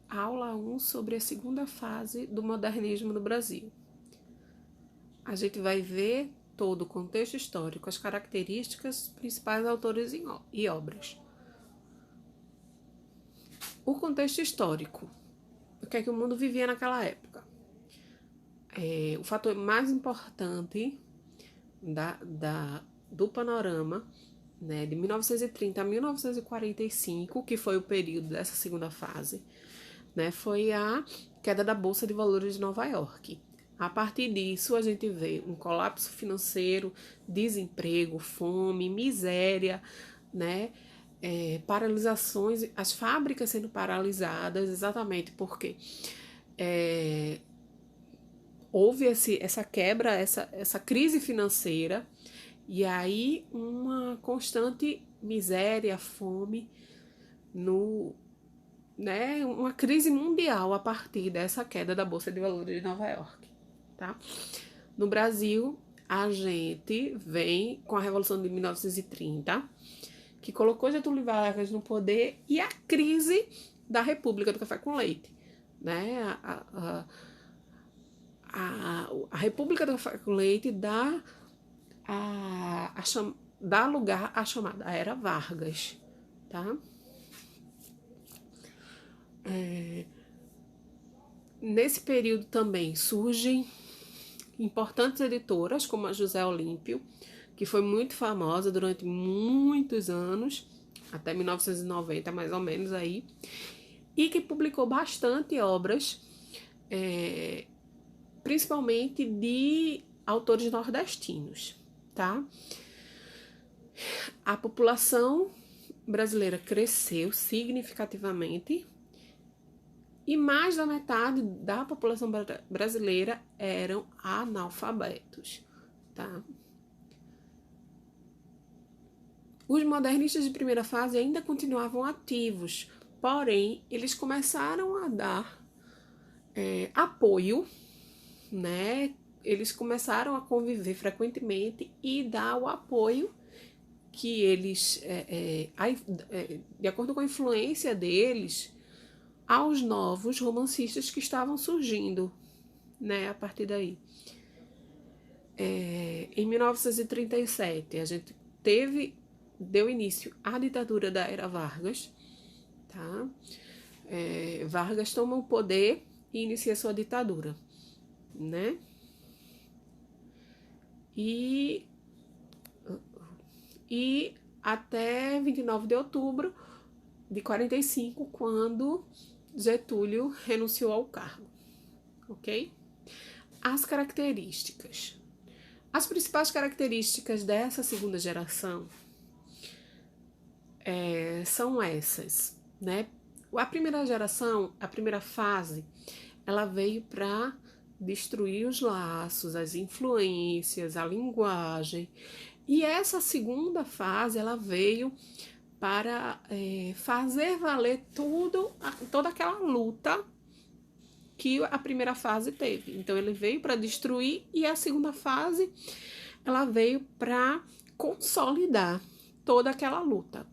aula 1 sobre a segunda fase do modernismo no Brasil. A gente vai ver todo o contexto histórico, as características, principais autores e obras. O contexto histórico. O que é que o mundo vivia naquela época? O fator mais importante do panorama, né, de 1930 a 1945, que foi o período dessa segunda fase, né, foi a queda da Bolsa de Valores de Nova York. A partir disso, a gente vê um colapso financeiro, desemprego, fome, miséria, né, paralisações, as fábricas sendo paralisadas, exatamente porque houve essa quebra, essa crise financeira, e aí uma constante miséria, fome, né, uma crise mundial a partir dessa queda da Bolsa de Valores de Nova York. Tá? No Brasil, a gente vem com a Revolução de 1930, que colocou Getúlio Vargas no poder, e a crise da República do Café com Leite. Né? A República do Café com Leite dá lugar à chamada Era Vargas. Tá? Nesse período também surgem importantes editoras, como a José Olímpio, que foi muito famosa durante muitos anos, até 1990 mais ou menos aí, e que publicou bastante obras, principalmente de autores nordestinos, tá? A população brasileira cresceu significativamente e mais da metade da população brasileira eram analfabetos, tá? Os modernistas de primeira fase ainda continuavam ativos, porém, eles começaram a dar apoio, né? Eles começaram a conviver frequentemente e dar o apoio que eles, de acordo com a influência deles, aos novos romancistas que estavam surgindo, né, a partir daí. Em 1937, a gente deu início à ditadura da Era Vargas, tá? Vargas toma o poder e inicia sua ditadura, né? E até 29 de outubro de 45, quando Getúlio renunciou ao cargo, ok? As características. As principais características dessa segunda geração são essas, né? A primeira geração, a primeira fase, ela veio para destruir os laços, as influências, a linguagem. E essa segunda fase, ela veio para fazer valer toda aquela luta que a primeira fase teve. Então, ele veio para destruir, e a segunda fase, ela veio para consolidar toda aquela luta,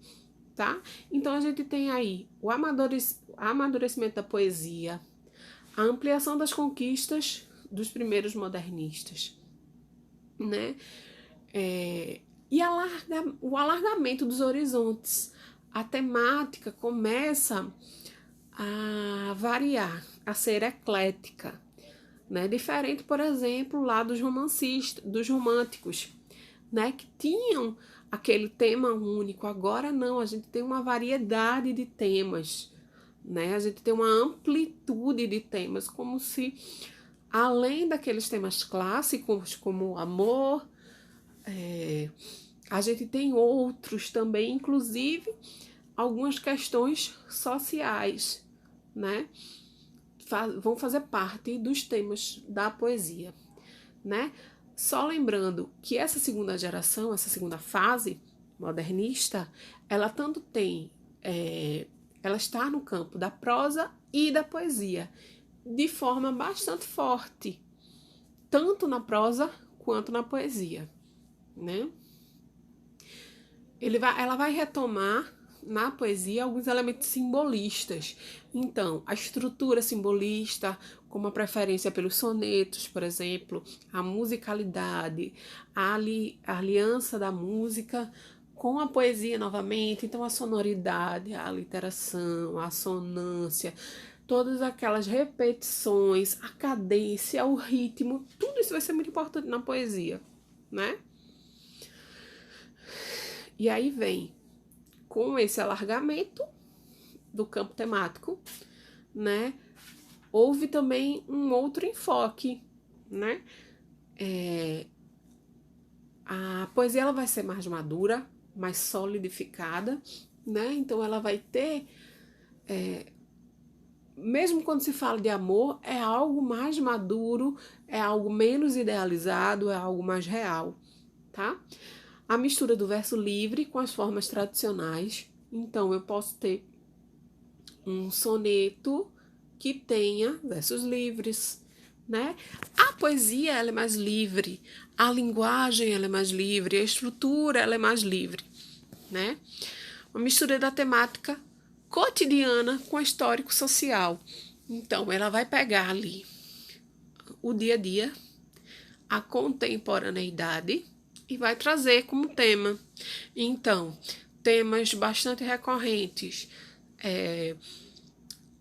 tá? Então, a gente tem aí o amadurecimento da poesia, a ampliação das conquistas dos primeiros modernistas, né? E o alargamento dos horizontes. A temática começa a variar, a ser eclética, né? Diferente, por exemplo, lá dos romancistas, dos românticos, né? Que tinham aquele tema único. Agora não, a gente tem uma variedade de temas, né? A gente tem uma amplitude de temas, como se, além daqueles temas clássicos, como o amor, a gente tem outros também, inclusive algumas questões sociais, né? Vão fazer parte dos temas da poesia, né? Só lembrando que essa segunda geração, essa segunda fase modernista, ela tanto tem, ela está no campo da prosa e da poesia, de forma bastante forte, tanto na prosa quanto na poesia, né? Ela vai retomar, na poesia alguns elementos simbolistas. Então, a estrutura simbolista, como a preferência pelos sonetos, por exemplo, a musicalidade, a aliança da música com a poesia novamente, então a sonoridade, a aliteração, a assonância, todas aquelas repetições, a cadência, o ritmo, tudo isso vai ser muito importante na poesia, né? E aí vem, com esse alargamento do campo temático, né? Houve também um outro enfoque, né? A poesia ela vai ser mais madura, mais solidificada, né? Então ela vai ter, mesmo quando se fala de amor, é algo mais maduro, é algo menos idealizado, é algo mais real, tá? A mistura do verso livre com as formas tradicionais. Então eu posso ter um soneto que tenha versos livres, né? A poesia ela é mais livre, a linguagem ela é mais livre, a estrutura ela é mais livre, né? Uma mistura da temática cotidiana com a histórico-social. Então, ela vai pegar ali o dia a dia, a contemporaneidade e vai trazer como tema. Então, temas bastante recorrentes,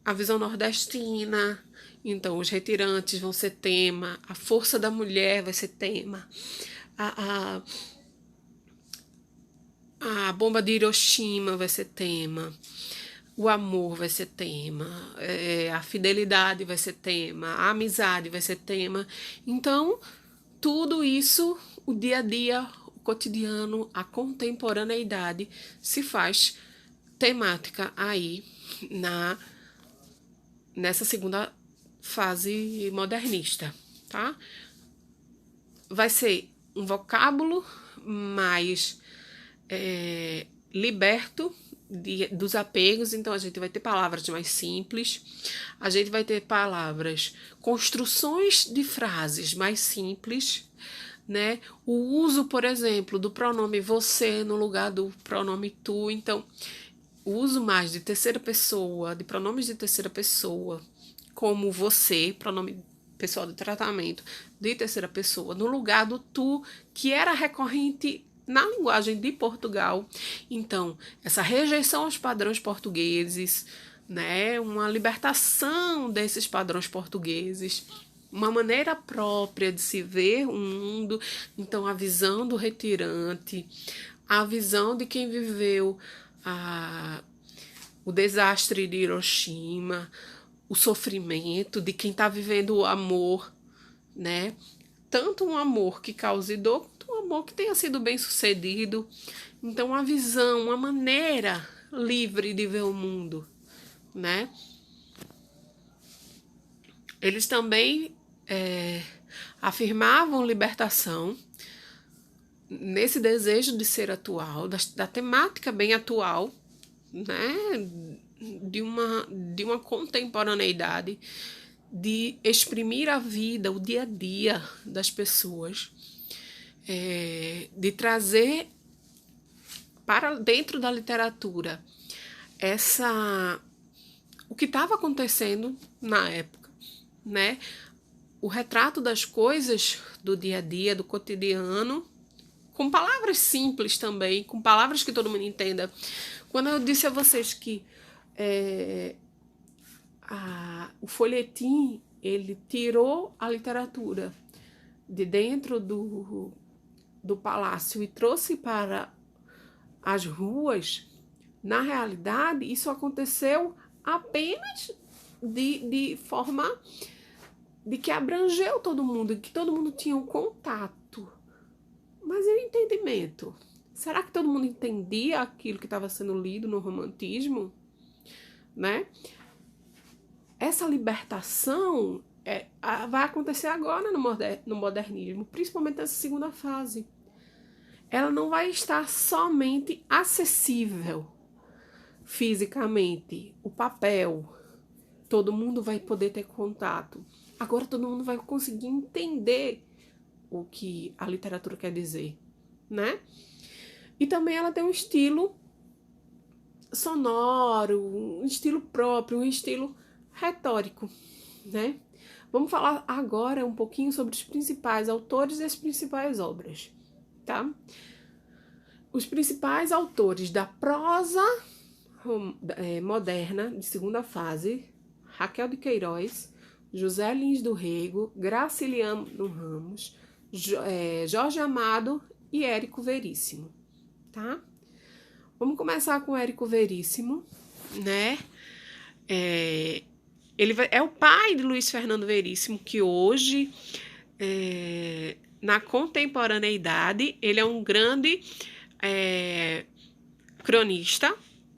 a visão nordestina, então os retirantes vão ser tema, a força da mulher vai ser tema, a bomba de Hiroshima vai ser tema, o amor vai ser tema, a fidelidade vai ser tema, a amizade vai ser tema. Então, tudo isso, o dia a dia, o cotidiano, a contemporaneidade se faz temática aí nessa segunda fase modernista, tá? Vai ser um vocábulo mais liberto dos apegos, então a gente vai ter palavras mais simples, a gente vai ter palavras, construções de frases mais simples, né? O uso, por exemplo, do pronome você no lugar do pronome tu, então o uso mais de terceira pessoa, de pronomes de terceira pessoa, como você, pronome pessoal de tratamento de terceira pessoa, no lugar do tu, que era recorrente na linguagem de Portugal. Então, essa rejeição aos padrões portugueses, né, uma libertação desses padrões portugueses, uma maneira própria de se ver o mundo. Então, a visão do retirante, a visão de quem viveu o desastre de Hiroshima, o sofrimento de quem está vivendo o amor, né? Tanto um amor que cause dor, quanto um amor que tenha sido bem sucedido. Então, uma visão, uma maneira livre de ver o mundo, né? Eles também afirmavam libertação nesse desejo de ser atual, da temática bem atual, né? De uma contemporaneidade, de exprimir a vida, o dia a dia das pessoas, de trazer para dentro da literatura o que estava acontecendo na época, né? O retrato das coisas do dia a dia, do cotidiano, com palavras simples também, com palavras que todo mundo entenda. Quando eu disse a vocês que o folhetim, ele tirou a literatura de dentro do palácio e trouxe para as ruas, na realidade, isso aconteceu apenas de forma de que abrangeu todo mundo, que todo mundo tinha um contato. Mas e o entendimento? Será que todo mundo entendia aquilo que estava sendo lido no romantismo? Né? Essa libertação vai acontecer agora no modernismo, principalmente nessa segunda fase. Ela não vai estar somente acessível fisicamente, o papel, todo mundo vai poder ter contato. Agora todo mundo vai conseguir entender o que a literatura quer dizer, né? E também ela tem um estilo sonoro, um estilo próprio, um estilo retórico, né? Vamos falar agora um pouquinho sobre os principais autores e as principais obras, tá? Os principais autores da prosa moderna, de segunda fase: Raquel de Queiroz, José Lins do Rego, Graciliano Ramos, Jorge Amado e Érico Veríssimo, tá? Vamos começar com Érico Veríssimo, né? Ele é o pai de Luiz Fernando Veríssimo, que hoje, na contemporaneidade, ele é um grande cronista,